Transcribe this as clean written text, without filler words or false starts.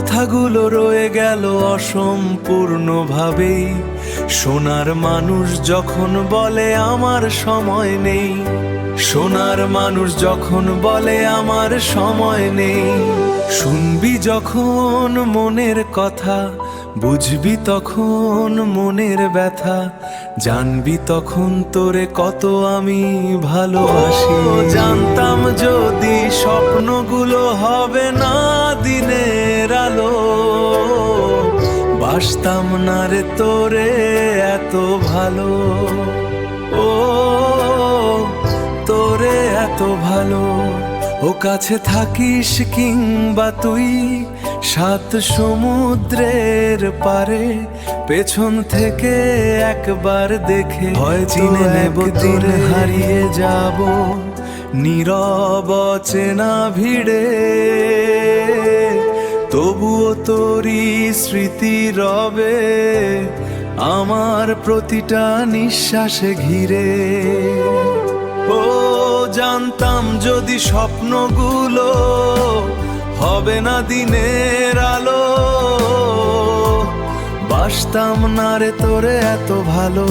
কথাগুলো রয়ে গেল অসম্পূর্ণ ভাবেই। সোনার মানুষ যখন বলে আমার সময় নেই, সোনার মানুষ যখন বলে আমার সময় নেই। শুনবি যখন মনের কথা, বুঝবি তখন মনের ব্যথা, জানবি তখন তোরে কত আমি ভালোবাসি। জানতাম যদি স্বপ্নগুলো হবে না দিনের আলো, বাসতাম না রে তোরে এত ভালো। ও তোরে এত ভালো। ও কাছে থাকিস কিংবা তুই সাত সমুদ্রের পারে, পেছন থেকে একবার দেখে হয় চিনে নেব তোরে হারিয়ে যাব নীরব অচেনা ভিড়ে। তবুও তোরই স্মৃতি রবে আমার প্রতিটা নিঃশ্বাসে ঘিরে। ও জানতাম যদি স্বপ্নগুলো হবে না দিনের আলো, বাসতাম না রে তোরে এত ভালো।